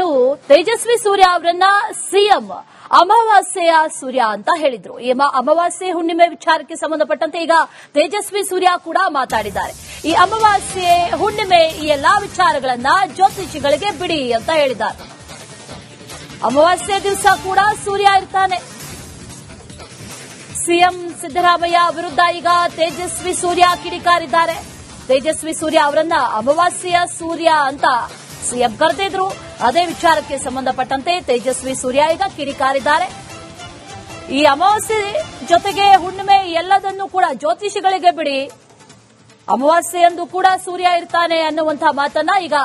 ಇನ್ನು ತೇಜಸ್ವಿ ಸೂರ್ಯ ಅವರನ್ನ ಸಿಎಂ ಅಮಾವಾಸ್ಯೆಯ ಸೂರ್ಯ ಅಂತ ಹೇಳಿದ್ರು. ಈ ಅಮಾವಾಸ್ಯೆ ಹುಣ್ಣಿಮೆ ವಿಚಾರಕ್ಕೆ ಸಂಬಂಧಪಟ್ಟಂತೆ ಈಗ ತೇಜಸ್ವಿ ಸೂರ್ಯ ಕೂಡ ಮಾತಾಡಿದ್ದಾರೆ. ಈ ಅಮಾವಾಸ್ಯೆ ಹುಣ್ಣಿಮೆ ಈ ಎಲ್ಲಾ ವಿಚಾರಗಳನ್ನ ಜ್ಯೋತಿಷಿಗಳಿಗೆ ಬಿಡಿ ಅಂತ ಹೇಳಿದ್ದಾರೆ. ಅಮಾವಾಸ್ಯೆ ದಿವಸ ಕೂಡ ಸೂರ್ಯ ಇರ್ತಾನೆ. ಸಿಎಂ ಸಿದ್ದರಾಮಯ್ಯ ವಿರುದ್ಧ ಈಗ ತೇಜಸ್ವಿ ಸೂರ್ಯ ಕಿಡಿಕಾರಿದ್ದಾರೆ. ತೇಜಸ್ವಿ ಸೂರ್ಯ ಅವರನ್ನ ಅಮಾವಾಸ್ಯೆಯ ಸೂರ್ಯ ಅಂತ ಸಿಎಂ ಕರೆದಿದ್ರು. ಅದೇ ವಿಚಾರಕ್ಕೆ ಸಂಬಂಧಪಟ್ಟಂತೆ ತೇಜಸ್ವಿ ಸೂರ್ಯ ಈಗ ಕಿಡಿಕಾರಿದ್ದಾರೆ. ಈ ಅಮಾವಾಸ್ಯೆ ಜೊತೆಗೆ ಹುಣ್ಣಿಮೆ ಎಲ್ಲದನ್ನೂ ಕೂಡ ಜ್ಯೋತಿಷಿಗಳಿಗೆ ಬಿಡಿ, ಅಮಾವಾಸ್ಯೆಯಂದು ಕೂಡ ಸೂರ್ಯ ಇರ್ತಾನೆ ಅನ್ನುವಂತಹ ಮಾತನ್ನ ಈಗ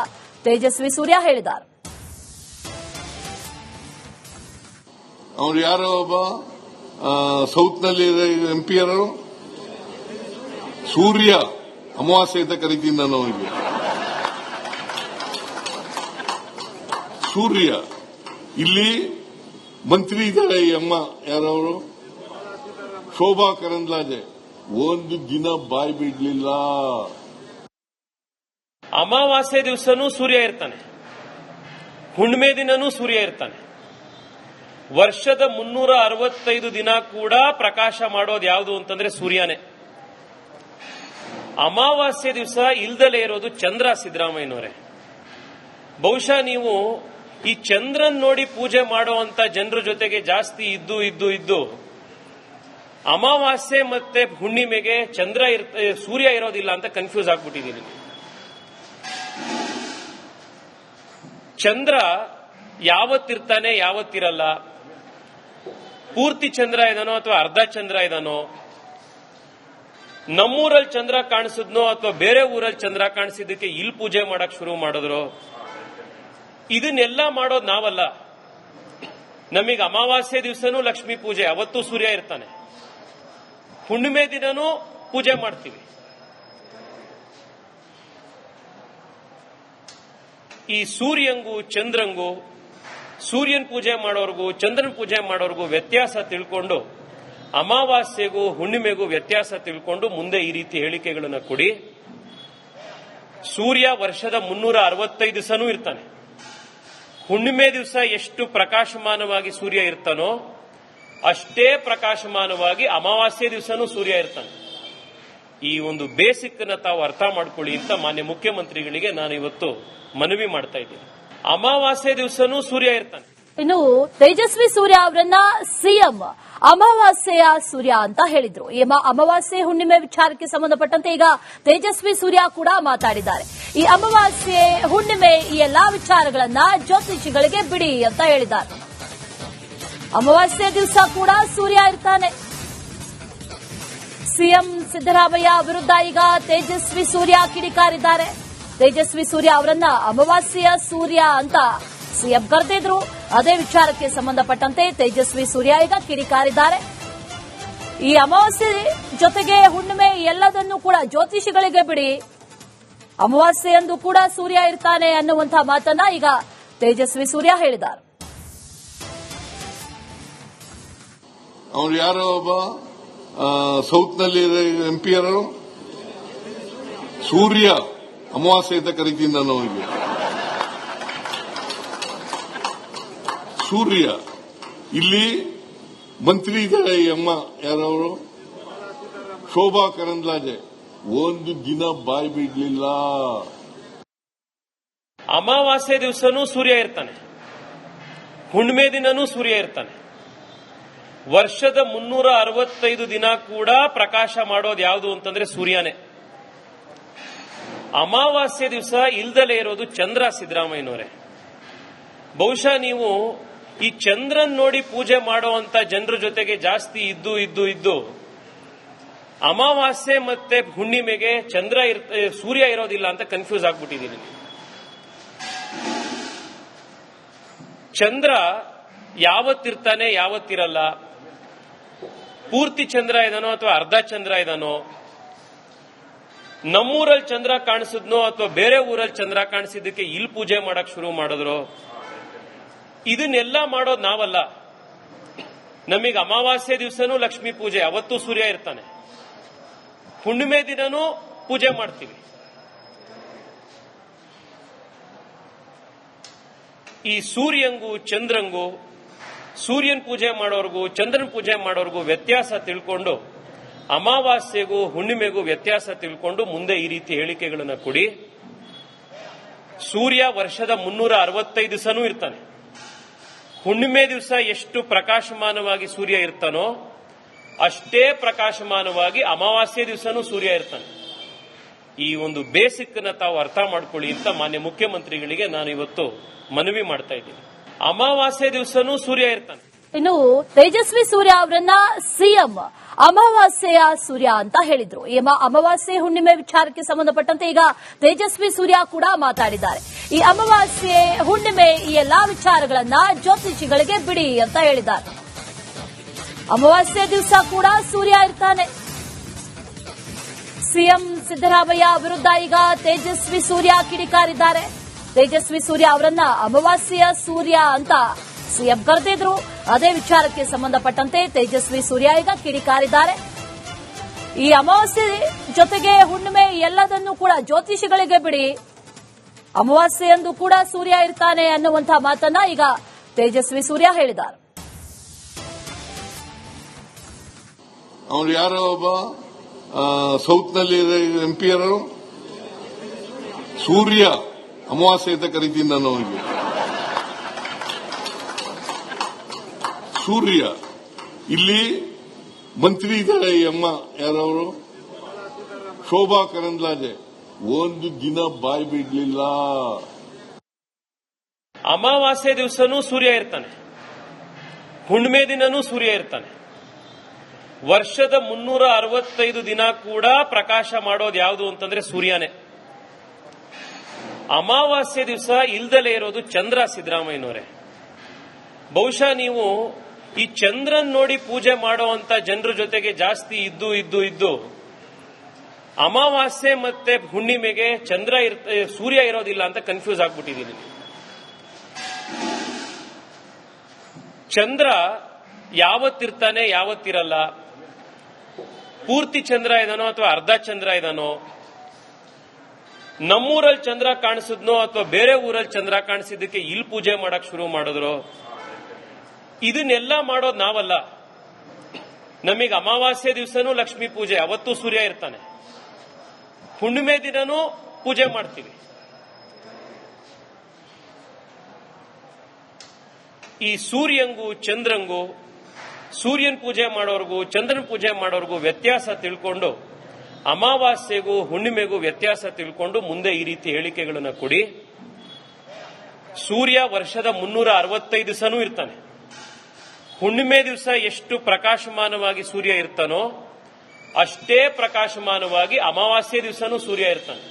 ತೇಜಸ್ವಿ ಸೂರ್ಯ ಹೇಳಿದ್ದಾರೆ. ಅವ್ರು ಯಾರೋ ಒಬ್ಬ ಸೌತ್ನಲ್ಲಿ MP ಯಾರು ಸೂರ್ಯ ಅಮಾವಾಸ್ಯೆ ಅಂತ ಕರಿತೀನಿ ನಾನು ಅವರಿಗೆ. ಸೂರ್ಯ ಇಲ್ಲಿ ಮಂತ್ರಿ ಇದ್ದಾರೆ. ಈ ಅಮ್ಮ ಯಾರವರು ಶೋಭಾ ಕರಂದ್ಲಾಜೆ ಒಂದು ದಿನ ಬಾಯಿ ಬಿಡ್ಲಿಲ್ಲ. ಅಮಾವಾಸ್ಯೆ ದಿವಸನೂ ಸೂರ್ಯ ಇರ್ತಾನೆ, ಹುಣ್ಣಿಮೆ ದಿನನೂ ಸೂರ್ಯ ಇರ್ತಾನೆ. ವರ್ಷದ 365 ದಿನ ಕೂಡ ಪ್ರಕಾಶ ಮಾಡೋದು ಯಾವುದು ಅಂತಂದ್ರೆ ಸೂರ್ಯನೇ. ಅಮಾವಾಸ್ಯೆ ದಿವಸ ಇಲ್ದಲೇ ಇರೋದು ಚಂದ್ರ. ಸಿದ್ದರಾಮಯ್ಯನವರೇ, ಬಹುಶಃ ನೀವು ಈ ಚಂದ್ರನ್ ನೋಡಿ ಪೂಜೆ ಮಾಡುವಂತ ಜನರ ಜೊತೆಗೆ ಜಾಸ್ತಿ ಇದ್ದು ಅಮಾವಾಸ್ಯೆ ಮತ್ತೆ ಹುಣ್ಣಿಮೆಗೆ ಸೂರ್ಯ ಇರೋದಿಲ್ಲ ಅಂತ ಕನ್ಫ್ಯೂಸ್ ಆಗ್ಬಿಟ್ಟಿದ್ದೀನಿ. ಚಂದ್ರ ಯಾವತ್ತಿರ್ತಾನೆ ಯಾವತ್ತಿರಲ್ಲ, ಪೂರ್ತಿ ಚಂದ್ರ ಇದಾನೋ ಅಥವಾ ಅರ್ಧ ಚಂದ್ರ ಇದಾನೋ, ನಮ್ಮೂರಲ್ಲಿ ಚಂದ್ರ ಕಾಣಿಸಿದ್ನೋ ಅಥವಾ ಬೇರೆ ಊರಲ್ಲಿ ಚಂದ್ರ ಕಾಣಿಸಿದ್ದಕ್ಕೆ ಇಲ್ಲಿ ಪೂಜೆ ಮಾಡಕ್ ಶುರು ಮಾಡಿದ್ರು. ಇದನ್ನೆಲ್ಲ ಮಾಡೋದು ನಾವಲ್ಲ. ನಮಗೆ ಅಮಾವಾಸ್ಯೆ ದಿವಸನೂ ಲಕ್ಷ್ಮೀ ಪೂಜೆ, ಅವತ್ತು ಸೂರ್ಯ ಇರ್ತಾನೆ. ಹುಣ್ಣಿಮೆ ದಿನನೂ ಪೂಜೆ ಮಾಡ್ತೀವಿ. ಈ ಸೂರ್ಯಂಗೂ ಚಂದ್ರಂಗೂ, ಸೂರ್ಯನ ಪೂಜೆ ಮಾಡೋರ್ಗೂ ಚಂದ್ರನ ಪೂಜೆ ಮಾಡೋರ್ಗೂ ವ್ಯತ್ಯಾಸ ತಿಳ್ಕೊಂಡು, ಅಮಾವಾಸ್ಯೆಗೂ ಹುಣ್ಣಿಮೆಗೂ ವ್ಯತ್ಯಾಸ ತಿಳ್ಕೊಂಡು ಮುಂದೆ ಈ ರೀತಿ ಹೇಳಿಕೆಗಳನ್ನು ಕೊಡಿ. ಸೂರ್ಯ ವರ್ಷದ 365 ದಿವಸನೂ ಇರ್ತಾನೆ. ಹುಣ್ಣಿಮೆ ದಿವಸ ಎಷ್ಟು ಪ್ರಕಾಶಮಾನವಾಗಿ ಸೂರ್ಯ ಇರ್ತಾನೋ ಅಷ್ಟೇ ಪ್ರಕಾಶಮಾನವಾಗಿ ಅಮಾವಾಸ್ಯೆ ದಿವಸನೂ ಸೂರ್ಯ ಇರ್ತಾನೆ. ಈ ಒಂದು ಬೇಸಿಕ್ ಅನ್ನ ತಾವು ಅರ್ಥ ಮಾಡ್ಕೊಳ್ಳಿ ಅಂತ ಮಾನ್ಯ ಮುಖ್ಯಮಂತ್ರಿಗಳಿಗೆ ನಾನು ಇವತ್ತು ಮನವಿ ಮಾಡ್ತಾ ಇದ್ದೀನಿ. ಅಮಾವಾಸ್ಯೆ ದಿವಸನೂ ಸೂರ್ಯ ಇರ್ತಾನೆ. ಇನ್ನು ತೇಜಸ್ವಿ ಸೂರ್ಯ ಅವರನ್ನ ಸಿಎಂ ಅಮಾವಾಸ್ಯೆಯ ಸೂರ್ಯ ಅಂತ ಹೇಳಿದ್ರು. ಈ ಅಮಾವಾಸ್ಯೆ ಹುಣ್ಣಿಮೆ ವಿಚಾರಕ್ಕೆ ಸಂಬಂಧಪಟ್ಟಂತೆ ಈಗ ತೇಜಸ್ವಿ ಸೂರ್ಯ ಕೂಡ ಮಾತಾಡಿದ್ದಾರೆ. ಈ ಅಮಾವಾಸ್ಯೆ ಹುಣ್ಣಿಮೆ ಈ ಎಲ್ಲಾ ವಿಚಾರಗಳನ್ನ ಜ್ಯೋತಿಷಿಗಳಿಗೆ ಬಿಡಿ ಅಂತ ಹೇಳಿದ್ದಾರೆ. ಅಮಾವಾಸ್ಯೆ ದಿವಸ ಕೂಡ ಸೂರ್ಯ ಇರ್ತಾನೆ. ಸಿಎಂ ಸಿದ್ದರಾಮಯ್ಯ ವಿರುದ್ಧ ಈಗ ತೇಜಸ್ವಿ ಸೂರ್ಯ ಕಿಡಿಕಾರಿದ್ದಾರೆ. ತೇಜಸ್ವಿ ಸೂರ್ಯ ಅವರನ್ನ ಅಮಾವಾಸ್ಯೆಯ ಸೂರ್ಯ ಅಂತ ಸಿಎಂ ಕರೆದಿದ್ರು. ಅದೇ ವಿಚಾರಕ್ಕೆ ಸಂಬಂಧಪಟ್ಟಂತೆ ತೇಜಸ್ವಿ ಸೂರ್ಯ ಈಗ ಕಿಡಿಕಾರಿದ್ದಾರೆ. ಈ ಅಮಾವಾಸ್ಯೆ ಜೊತೆಗೆ ಹುಣ್ಣಿಮೆ ಎಲ್ಲದನ್ನೂ ಕೂಡ ಜ್ಯೋತಿಷಿಗಳಿಗೆ ಬಿಡಿ, ಅಮಾವಾಸ್ಯೆಯಂದು ಕೂಡ ಸೂರ್ಯ ಇರ್ತಾನೆ ಅನ್ನುವಂತಹ ಮಾತನ್ನ ಈಗ ತೇಜಸ್ವಿ ಸೂರ್ಯ ಹೇಳಿದ್ದಾರೆ. ಅವ್ರು ಯಾರೋ ಒಬ್ಬ ಸೌತ್ನಲ್ಲಿ MP ಯಾರು ಸೂರ್ಯ ಅಮಾವಾಸ್ಯೆ ಅಂತ ಕರಿತೀನಿ ನಾನು ಅವರಿಗೆ. ಸೂರ್ಯ ಇಲ್ಲಿ ಮಂತ್ರಿ ಇದ್ದಾರೆ. ಈ ಅಮ್ಮ ಯಾರವರು ಶೋಭಾ ಕರಂದ್ಲಾಜೆ ಒಂದು ದಿನ ಬಾಯಿ ಬಿಡ್ಲಿಲ್ಲ. ಅಮಾವಾಸ್ಯೆ ದಿವಸನೂ ಸೂರ್ಯ ಇರ್ತಾನೆ, ಹುಣ್ಣಿಮೆ ದಿನನೂ ಸೂರ್ಯ ಇರ್ತಾನೆ. ವರ್ಷದ 365 ದಿನ ಕೂಡ ಪ್ರಕಾಶ ಮಾಡೋದು ಯಾವುದು ಅಂತಂದ್ರೆ ಸೂರ್ಯನೇ. ಅಮಾವಾಸ್ಯೆ ದಿವಸ ಇಲ್ದಲೇ ಇರೋದು ಚಂದ್ರ. ಸಿದ್ದರಾಮಯ್ಯನವರೇ, ಬಹುಶಃ ನೀವು ಈ ಚಂದ್ರನ್ ನೋಡಿ ಪೂಜೆ ಮಾಡುವಂತ ಜನರ ಜೊತೆಗೆ ಜಾಸ್ತಿ ಇದ್ದು ಅಮಾವಾಸ್ಯೆ ಮತ್ತೆ ಹುಣ್ಣಿಮೆಗೆ ಸೂರ್ಯ ಇರೋದಿಲ್ಲ ಅಂತ ಕನ್ಫ್ಯೂಸ್ ಆಗ್ಬಿಟ್ಟಿದ್ದೀನಿ. ಚಂದ್ರ ಯಾವತ್ತಿರ್ತಾನೆ ಯಾವತ್ತಿರಲ್ಲ, ಪೂರ್ತಿ ಚಂದ್ರ ಇದಾನೋ ಅಥವಾ ಅರ್ಧ ಚಂದ್ರ ಇದಾನೋ, ನಮ್ಮೂರಲ್ಲಿ ಚಂದ್ರ ಕಾಣಿಸಿದ್ನೋ ಅಥವಾ ಬೇರೆ ಊರಲ್ಲಿ ಚಂದ್ರ ಕಾಣಿಸಿದ್ದಕ್ಕೆ ಇಲ್ಲಿ ಪೂಜೆ ಮಾಡಕ್ ಶುರು ಮಾಡಿದ್ರು. ಇದನ್ನೆಲ್ಲ ಮಾಡೋದು ನಾವಲ್ಲ. ನಮಗೆ ಅಮಾವಾಸ್ಯೆ ದಿವಸನೂ ಲಕ್ಷ್ಮೀ ಪೂಜೆ, ಅವತ್ತು ಸೂರ್ಯ ಇರ್ತಾನೆ. ಹುಣ್ಣಿಮೆ ದಿನನೂ ಪೂಜೆ ಮಾಡ್ತೀವಿ. ಈ ಸೂರ್ಯಂಗೂ ಚಂದ್ರಂಗೂ, ಸೂರ್ಯನ ಪೂಜೆ ಮಾಡೋರ್ಗೂ ಚಂದ್ರನ ಪೂಜೆ ಮಾಡೋರ್ಗೂ ವ್ಯತ್ಯಾಸ ತಿಳ್ಕೊಂಡು, ಅಮಾವಾಸ್ಯೆಗೂ ಹುಣ್ಣಿಮೆಗೂ ವ್ಯತ್ಯಾಸ ತಿಳ್ಕೊಂಡು ಮುಂದೆ ಈ ರೀತಿ ಹೇಳಿಕೆಗಳನ್ನು ಕೊಡಿ. ಸೂರ್ಯ ವರ್ಷದ 365 ದಿವಸನೂ ಇರ್ತಾನೆ. ಹುಣ್ಣಿಮೆ ದಿವಸ ಎಷ್ಟು ಪ್ರಕಾಶಮಾನವಾಗಿ ಸೂರ್ಯ ಇರ್ತಾನೋ ಅಷ್ಟೇ ಪ್ರಕಾಶಮಾನವಾಗಿ ಅಮಾವಾಸ್ಯೆ ದಿವಸನೂ ಸೂರ್ಯ ಇರ್ತಾನೆ. ಈ ಒಂದು ಬೇಸಿಕ್ ನ ತಾವು ಅರ್ಥ ಮಾಡ್ಕೊಳ್ಳಿ ಅಂತ ಮಾನ್ಯ ಮುಖ್ಯಮಂತ್ರಿಗಳಿಗೆ ನಾನು ಇವತ್ತು ಮನವಿ ಮಾಡ್ತಾ ಇದ್ದೀನಿ. ಅಮಾವಾಸ್ಯೆ ದಿವಸನೂ ಸೂರ್ಯ ಇರ್ತಾನೆ. ಇನ್ನು ತೇಜಸ್ವಿ ಸೂರ್ಯ ಅವರನ್ನ ಸಿಎಂ ಅಮಾವಾಸ್ಯೆಯ ಸೂರ್ಯ ಅಂತ ಹೇಳಿದ್ರು. ಈ ಅಮಾವಾಸ್ಯೆ ಹುಣ್ಣಿಮೆ ವಿಚಾರಕ್ಕೆ ಸಂಬಂಧಪಟ್ಟಂತೆ ಈಗ ತೇಜಸ್ವಿ ಸೂರ್ಯ ಕೂಡ ಮಾತಾಡಿದ್ದಾರೆ. ಈ ಅಮಾವಾಸ್ಯೆ ಹುಣ್ಣಿಮೆ ಈ ಎಲ್ಲಾ ವಿಚಾರಗಳನ್ನ ಜ್ಯೋತಿಷಿಗಳಿಗೆ ಬಿಡಿ ಅಂತ ಹೇಳಿದ್ದಾರೆ. ಅಮಾವಾಸ್ಯೆ ದಿವಸ ಕೂಡ ಸೂರ್ಯ ಇರ್ತಾನೆ. ಸಿಎಂ ಸಿದ್ದರಾಮಯ್ಯ ವಿರುದ್ಧ ಈಗ ತೇಜಸ್ವಿ ಸೂರ್ಯ ಕಿಡಿಕಾರಿದ್ದಾರೆ. ತೇಜಸ್ವಿ ಸೂರ್ಯ ಅವರನ್ನ ಅಮಾವಾಸ್ಯೆಯ ಸೂರ್ಯ ಅಂತ ಸಿಎಂ ಕರೆದಿದ್ರು. ಅದೇ ವಿಚಾರಕ್ಕೆ ಸಂಬಂಧಪಟ್ಟಂತೆ ತೇಜಸ್ವಿ ಸೂರ್ಯ ಈಗ ಕಿಡಿಕಾರಿದ್ದಾರೆ. ಈ ಅಮಾವಾಸ್ಯೆ ಜೊತೆಗೆ ಹುಣ್ಣಿಮೆ ಎಲ್ಲದನ್ನೂ ಕೂಡ ಜ್ಯೋತಿಷಿಗಳಿಗೆ ಬಿಡಿ, ಅಮಾವಾಸ್ಯೆಯಂದು ಕೂಡ ಸೂರ್ಯ ಇರ್ತಾನೆ ಅನ್ನುವಂತಹ ಮಾತನ್ನ ಈಗ ತೇಜಸ್ವಿ ಸೂರ್ಯ ಹೇಳಿದ್ದಾರೆ. ಅವನು ಯಾರೋ ಒಬ್ಬ ಸೌತ್ನಲ್ಲಿ MP ಯಾರು, ಸೂರ್ಯ ಅಮಾವಾಸ್ಯೆ ಅಂತ ಕರಿತೀನಿ ನಾನು ಅವನಿಗೆ. ಸೂರ್ಯ ಇಲ್ಲಿ ಮಂತ್ರಿ ಇದ್ದಾರೆ. ಈ ಅಮ್ಮ ಯಾರವರು, ಶೋಭಾ ಕರಂದ್ಲಾಜೆ, ಒಂದು ದಿನ ಬಾಯಿ ಬಿಡ್ಲಿಲ್ಲ. ಅಮಾವಾಸ್ಯೆ ದಿವಸನೂ ಸೂರ್ಯ ಇರ್ತಾನೆ, ಹುಣ್ಣಿಮೆ ದಿನನೂ ಸೂರ್ಯ ಇರ್ತಾನೆ. ವರ್ಷದ 365 ದಿನ ಕೂಡ ಪ್ರಕಾಶ ಮಾಡೋದು ಯಾವುದು ಅಂತಂದ್ರೆ ಸೂರ್ಯನೇ. ಅಮಾವಾಸ್ಯೆ ದಿವಸ ಇಲ್ದಲೇ ಇರೋದು ಚಂದ್ರ. ಸಿದ್ದರಾಮಯ್ಯನವರೇ, ಬಹುಶಃ ನೀವು ಈ ಚಂದ್ರನ್ ನೋಡಿ ಪೂಜೆ ಮಾಡುವಂತ ಜನರ ಜೊತೆಗೆ ಜಾಸ್ತಿ ಇದ್ದು ಅಮಾವಾಸ್ಯೆ ಮತ್ತೆ ಹುಣ್ಣಿಮೆಗೆ ಸೂರ್ಯ ಇರೋದಿಲ್ಲ ಅಂತ ಕನ್ಫ್ಯೂಸ್ ಆಗ್ಬಿಟ್ಟಿದ್ದೀನಿ. ಚಂದ್ರ ಯಾವತ್ತಿರ್ತಾನೆ ಯಾವತ್ತಿರಲ್ಲ, ಪೂರ್ತಿ ಚಂದ್ರ ಇದಾನೋ ಅಥವಾ ಅರ್ಧ ಚಂದ್ರ ಇದಾನೋ, ನಮ್ಮೂರಲ್ಲಿ ಚಂದ್ರ ಕಾಣಿಸಿದ್ನೋ ಅಥವಾ ಬೇರೆ ಊರಲ್ಲಿ ಚಂದ್ರ ಕಾಣಿಸಿದ್ದಕ್ಕೆ ಇಲ್ಲಿ ಪೂಜೆ ಮಾಡಕ್ ಶುರು ಮಾಡಿದ್ರು, ಇದನ್ನೆಲ್ಲ ಮಾಡೋದು ನಾವಲ್ಲ. ನಮಗೆ ಅಮಾವಾಸ್ಯೆ ದಿವಸನೂ ಲಕ್ಷ್ಮೀ ಪೂಜೆ, ಅವತ್ತು ಸೂರ್ಯ ಇರ್ತಾನೆ. ಹುಣ್ಣಿಮೆ ದಿನನೂ ಪೂಜೆ ಮಾಡ್ತೀವಿ. ಈ ಸೂರ್ಯಂಗೂ ಚಂದ್ರಂಗೂ, ಸೂರ್ಯನ ಪೂಜೆ ಮಾಡೋರ್ಗೂ ಚಂದ್ರನ ಪೂಜೆ ಮಾಡೋರ್ಗೂ ವ್ಯತ್ಯಾಸ ತಿಳ್ಕೊಂಡು, ಅಮಾವಾಸ್ಯೆಗೂ ಹುಣ್ಣಿಮೆಗೂ ವ್ಯತ್ಯಾಸ ತಿಳ್ಕೊಂಡು ಮುಂದೆ ಈ ರೀತಿ ಹೇಳಿಕೆಗಳನ್ನು ಕೊಡಿ. ಸೂರ್ಯ ವರ್ಷದ 365 ದಿವಸನೂ ಇರ್ತಾನೆ. ಹುಣ್ಣಿಮೆ ದಿವಸ ಎಷ್ಟು ಪ್ರಕಾಶಮಾನವಾಗಿ ಸೂರ್ಯ ಇರ್ತಾನೋ ಅಷ್ಟೇ ಪ್ರಕಾಶಮಾನವಾಗಿ ಅಮಾವಾಸ್ಯೆ ದಿವಸನೂ ಸೂರ್ಯ ಇರ್ತಾನೆ.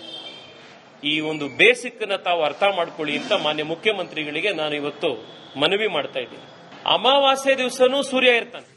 ಈ ಒಂದು ಬೇಸಿಕ್ ನ ತಾವು ಅರ್ಥ ಮಾಡ್ಕೊಳ್ಳಿ ಅಂತ ಮಾನ್ಯ ಮುಖ್ಯಮಂತ್ರಿಗಳಿಗೆ ನಾನು ಇವತ್ತು ಮನವಿ ಮಾಡ್ತಾ ಇದ್ದೀನಿ. ಅಮಾವಾಸ್ಯೆ ದಿವಸನೂ ಸೂರ್ಯ ಇರ್ತಾನೆ.